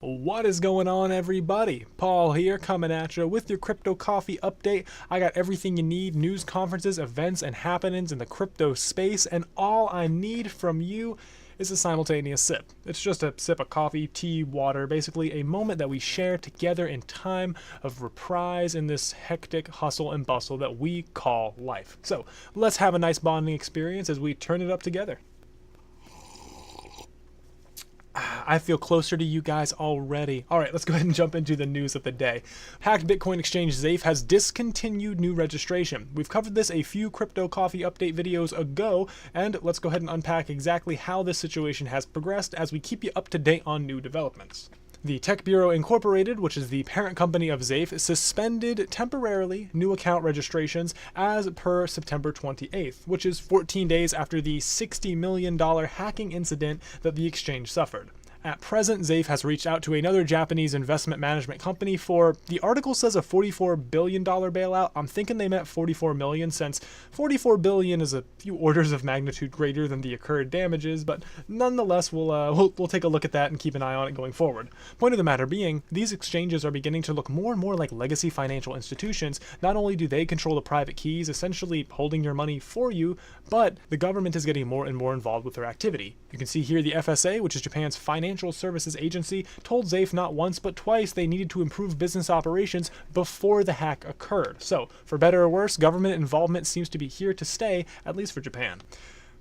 What is going on, everybody? Paul here, coming at you with your crypto coffee update. I got everything you need: news, conferences, events, and happenings in the crypto space, and all I need from you is a simultaneous sip. It's just a sip of coffee, tea, water, basically a moment that we share together in time of reprise in this hectic hustle and bustle that we call life. So let's have a nice bonding experience as we turn it up together. I feel closer to you guys already. All right, let's go ahead and jump into the news of the day. Hacked Bitcoin exchange Zaif has discontinued new registration. We've covered this a few Crypto Coffee update videos ago, and let's go ahead and unpack exactly how this situation has progressed as we keep you up to date on new developments. The Tech Bureau Incorporated, which is the parent company of Zaif, suspended temporarily new account registrations as per September 28th, which is 14 days after the $60 million hacking incident that the exchange suffered. At present, Zaif has reached out to another Japanese investment management company for, the article says, a $44 billion bailout. I'm thinking they meant 44 million, since 44 billion is a few orders of magnitude greater than the incurred damages, but nonetheless, we'll take a look at that and keep an eye on it going forward. Point of the matter being, these exchanges are beginning to look more and more like legacy financial institutions. Not only do they control the private keys, essentially holding your money for you, but the government is getting more and more involved with their activity. You can see here the FSA, which is Japan's financial services agency, told Zaif not once but twice they needed to improve business operations before the hack occurred. So, for better or worse, government involvement seems to be here to stay, at least for Japan.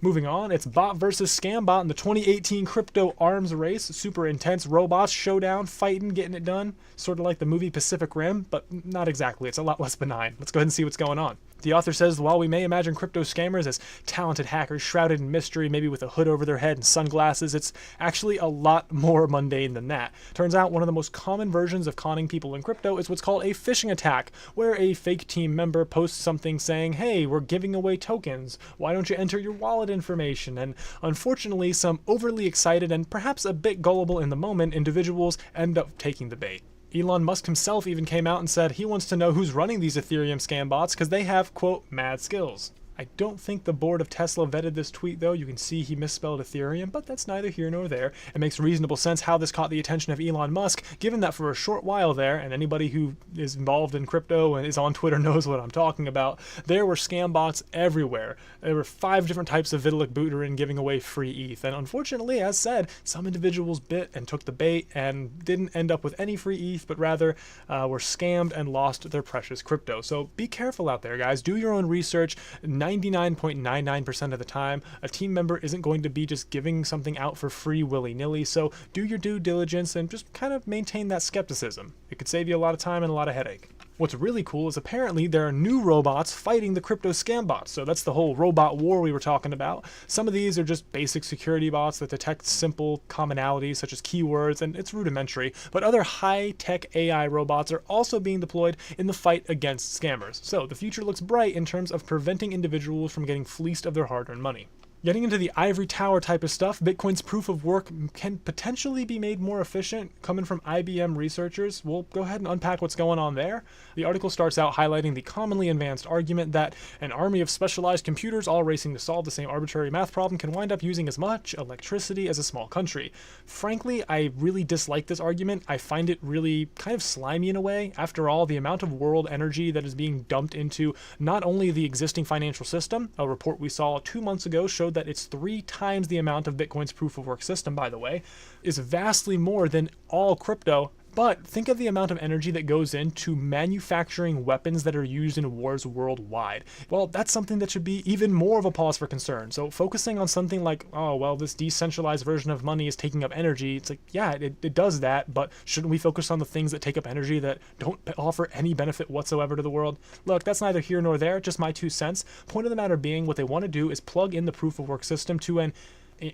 Moving on, it's bot versus scam bot in the 2018 crypto arms race. Super intense robots, showdown, fighting, getting it done. Sort of like the movie Pacific Rim, but not exactly. It's a lot less benign. Let's go ahead and see what's going on. The author says, while we may imagine crypto scammers as talented hackers shrouded in mystery, maybe with a hood over their head and sunglasses, it's actually a lot more mundane than that. Turns out one of the most common versions of conning people in crypto is what's called a phishing attack, where a fake team member posts something saying, hey, we're giving away tokens, why don't you enter your wallet information? And unfortunately, some overly excited and perhaps a bit gullible in the moment individuals end up taking the bait. Elon Musk himself even came out and said he wants to know who's running these Ethereum scam bots because they have, quote, mad skills. I don't think the board of Tesla vetted this tweet, though. You can see he misspelled Ethereum, but that's neither here nor there. It makes reasonable sense how this caught the attention of Elon Musk, given that for a short while there, and anybody who is involved in crypto and is on Twitter knows what I'm talking about, there were scam bots everywhere. There were 5 different types of Vitalik Buterin giving away free ETH, and unfortunately, as said, some individuals bit and took the bait and didn't end up with any free ETH, but rather were scammed and lost their precious crypto. So be careful out there, guys. Do your own research. 99.99% of the time, a team member isn't going to be just giving something out for free willy-nilly, so do your due diligence and just kind of maintain that skepticism. It could save you a lot of time and a lot of headache. What's really cool is apparently there are new robots fighting the crypto scam bots. So that's the whole robot war we were talking about. Some of these are just basic security bots that detect simple commonalities such as keywords, and it's rudimentary. But other high-tech AI robots are also being deployed in the fight against scammers. So the future looks bright in terms of preventing individuals from getting fleeced of their hard-earned money. Getting into the ivory tower type of stuff, Bitcoin's proof of work can potentially be made more efficient. Coming from IBM researchers, we'll go ahead and unpack what's going on there. The article starts out highlighting the commonly advanced argument that an army of specialized computers all racing to solve the same arbitrary math problem can wind up using as much electricity as a small country. Frankly, I really dislike this argument. I find it really kind of slimy in a way. After all, the amount of world energy that is being dumped into not only the existing financial system, a report we saw 2 months ago showed that it's 3 times the amount of Bitcoin's proof of work system, by the way, is vastly more than all crypto. But think of the amount of energy that goes into manufacturing weapons that are used in wars worldwide. Well, that's something that should be even more of a cause for concern. So focusing on something like, oh, well, this decentralized version of money is taking up energy. It's like, yeah, it does that, but shouldn't we focus on the things that take up energy that don't offer any benefit whatsoever to the world? Look, that's neither here nor there, just my 2 cents. Point of the matter being, what they want to do is plug in the proof of work system to an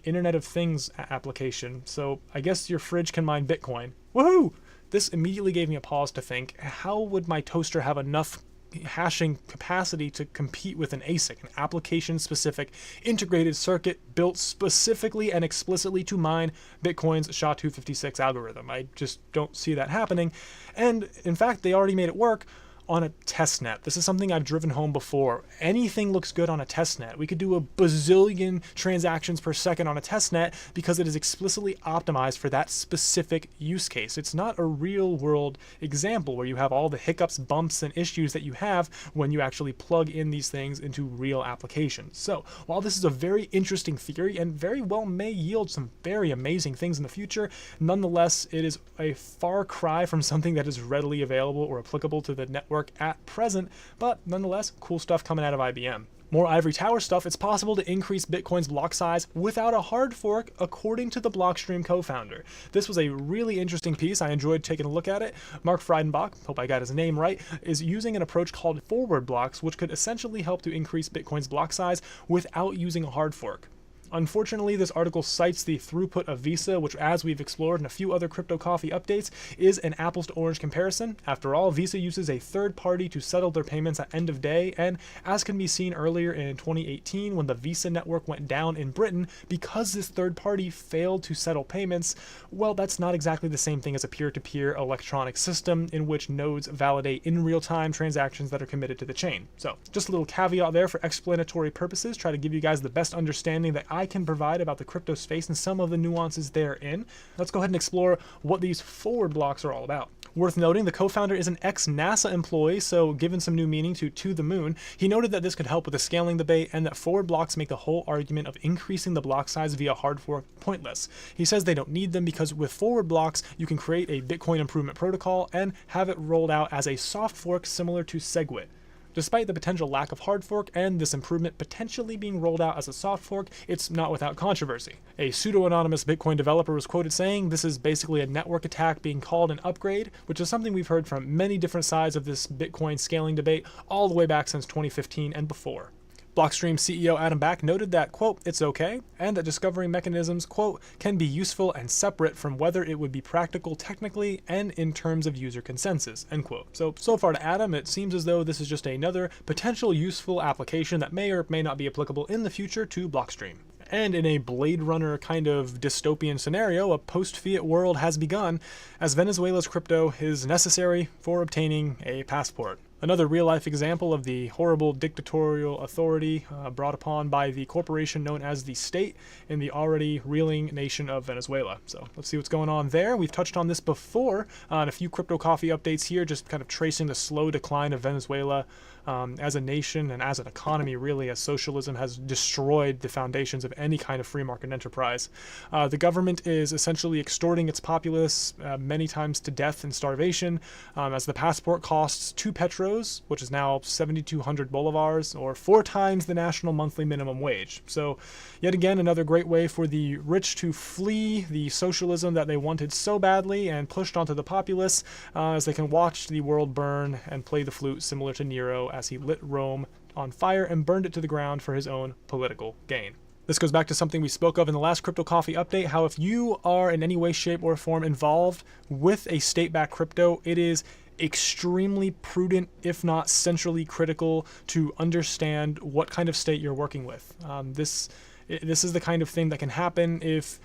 Internet of Things application. So I guess your fridge can mine Bitcoin. Woohoo! This immediately gave me a pause to think, how would my toaster have enough hashing capacity to compete with an ASIC, an application-specific integrated circuit built specifically and explicitly to mine Bitcoin's SHA-256 algorithm? I just don't see that happening. And in fact, they already made it work on a testnet. This is something I've driven home before. Anything looks good on a testnet. We could do a bazillion transactions per second on a testnet because it is explicitly optimized for that specific use case. It's not a real world example where you have all the hiccups, bumps, and issues that you have when you actually plug in these things into real applications. So while this is a very interesting theory and very well may yield some very amazing things in the future, nonetheless, it is a far cry from something that is readily available or applicable to the network at present, but nonetheless, cool stuff coming out of IBM. More ivory tower stuff, it's possible to increase Bitcoin's block size without a hard fork, according to the Blockstream co-founder. This was a really interesting piece. I enjoyed taking a look at it. Mark Friedenbach, hope I got his name right, is using an approach called forward blocks, which could essentially help to increase Bitcoin's block size without using a hard fork. Unfortunately, this article cites the throughput of Visa, which, as we've explored in a few other Crypto Coffee updates, is an apples to orange comparison. After all, Visa uses a third party to settle their payments at end of day, and as can be seen earlier in 2018 when the Visa network went down in Britain, because this third party failed to settle payments, well, that's not exactly the same thing as a peer-to-peer electronic system in which nodes validate in real-time transactions that are committed to the chain. So, just a little caveat there for explanatory purposes, try to give you guys the best understanding that I can provide about the crypto space and some of the nuances therein. Let's go ahead and explore what these forward blocks are all about. Worth noting, the co-founder is an ex-NASA employee, so given some new meaning to the moon, he noted that this could help with the scaling debate and that forward blocks make the whole argument of increasing the block size via hard fork pointless. He says they don't need them because with forward blocks, you can create a Bitcoin improvement protocol and have it rolled out as a soft fork similar to SegWit. Despite the potential lack of hard fork and this improvement potentially being rolled out as a soft fork, it's not without controversy. A pseudo-anonymous Bitcoin developer was quoted saying, "This is basically a network attack being called an upgrade," which is something we've heard from many different sides of this Bitcoin scaling debate all the way back since 2015 and before. Blockstream CEO Adam Back noted that, quote, "It's okay," and that discovery mechanisms, quote, "can be useful and separate from whether it would be practical technically and in terms of user consensus," end quote. So far to Adam, it seems as though this is just another potential useful application that may or may not be applicable in the future to Blockstream. And in a Blade Runner kind of dystopian scenario, a post-fiat world has begun, as Venezuela's crypto is necessary for obtaining a passport. Another real-life example of the horrible dictatorial authority brought upon by the corporation known as the state in the already reeling nation of Venezuela. So let's see what's going on there. We've touched on this before in a few Crypto Coffee updates here, just kind of tracing the slow decline of Venezuela as a nation and as an economy, really, as socialism has destroyed the foundations of any kind of free market enterprise. The government is essentially extorting its populace many times to death and starvation, as the passport costs 2 petros, which is now 7,200 bolivars, or 4 times the national monthly minimum wage. So yet again, another great way for the rich to flee the socialism that they wanted so badly and pushed onto the populace, as they can watch the world burn and play the flute similar to Nero as he lit Rome on fire and burned it to the ground for his own political gain. This goes back to something we spoke of in the last Crypto Coffee update, how if you are in any way, shape, or form involved with a state-backed crypto, it is extremely prudent, if not centrally critical, to understand what kind of state you're working with. This is the kind of thing that can happen if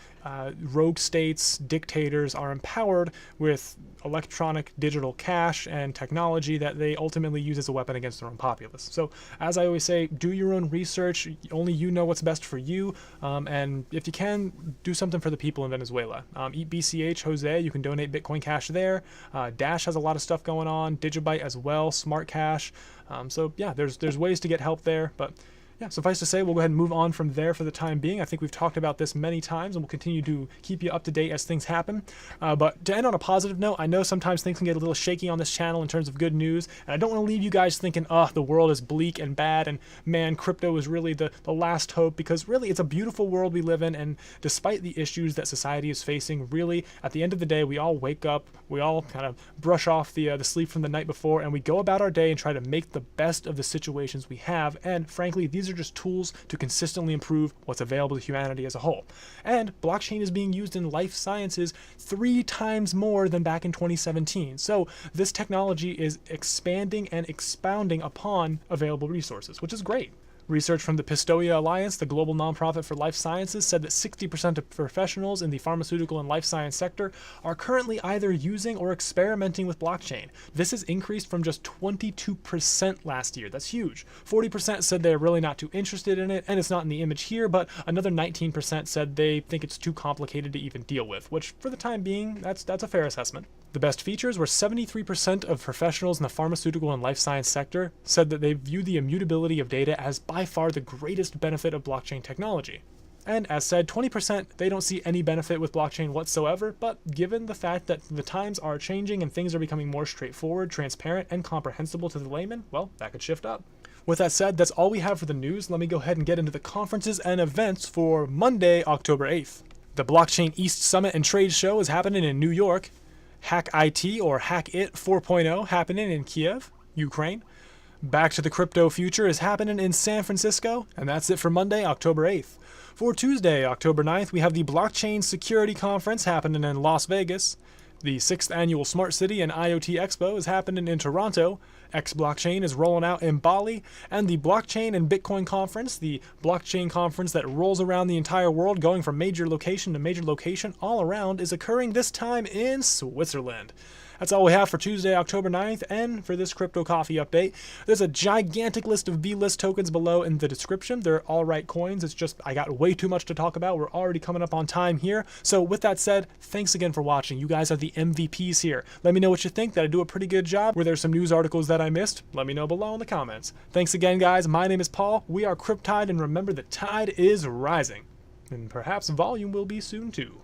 rogue states, dictators are empowered with electronic digital cash and technology that they ultimately use as a weapon against their own populace. So as I always say, do your own research. Only you know what's best for you. And if you can, do something for the people in Venezuela. Eat BCH, Jose, you can donate Bitcoin Cash there. Dash has a lot of stuff going on. Digibyte as well, Smart Cash. So yeah, there's ways to get help there, but yeah, suffice to say, we'll go ahead and move on from there for the time being. I think we've talked about this many times, and we'll continue to keep you up to date as things happen. But to end on a positive note, I know sometimes things can get a little shaky on this channel in terms of good news, and I don't want to leave you guys thinking, oh, the world is bleak and bad, and man, crypto is really the last hope, because really, it's a beautiful world we live in, and despite the issues that society is facing, really, at the end of the day, we all wake up, we all kind of brush off the sleep from the night before, and we go about our day and try to make the best of the situations we have, and frankly, these are just tools to consistently improve what's available to humanity as a whole. And blockchain is being used in life sciences 3 times more than back in 2017. So this technology is expanding and expounding upon available resources, which is great. Research from the Pistoia Alliance, the global nonprofit for life sciences, said that 60% of professionals in the pharmaceutical and life science sector are currently either using or experimenting with blockchain. This has increased from just 22% last year. That's huge. 40% said they're really not too interested in it, and it's not in the image here, but another 19% said they think it's too complicated to even deal with, which for the time being, that's a fair assessment. The best features were 73% of professionals in the pharmaceutical and life science sector said that they view the immutability of data as by far the greatest benefit of blockchain technology. And as said, 20% they don't see any benefit with blockchain whatsoever, but given the fact that the times are changing and things are becoming more straightforward, transparent, and comprehensible to the layman, well, that could shift up. With that said, that's all we have for the news. Let me go ahead and get into the conferences and events for Monday, October 8th. The Blockchain East Summit and Trade Show is happening in New York. HackIT or HackIT 4.0 happening in Kyiv, Ukraine. Back to the Crypto Future is happening in San Francisco, and that's it for Monday, October 8th. For Tuesday, October 9th, we have the Blockchain Security Conference happening in Las Vegas. The 6th Annual Smart City and IoT Expo is happening in Toronto. xBlockchain is rolling out in Bali, and the Blockchain and Bitcoin Conference, the blockchain conference that rolls around the entire world, going from major location to major location all around, is occurring this time in Switzerland. That's all we have for Tuesday, October 9th, and for this Crypto Coffee update. There's a gigantic list of B-list tokens below in the description. They're all right coins. It's just I got way too much to talk about. We're already coming up on time here. So with that said, thanks again for watching. You guys are the MVPs here. Let me know what you think. Did I do a pretty good job? Were there some news articles that I missed? Let me know below in the comments. Thanks again, guys. My name is Paul. We are Cryptide, and remember, the tide is rising. And perhaps volume will be soon too.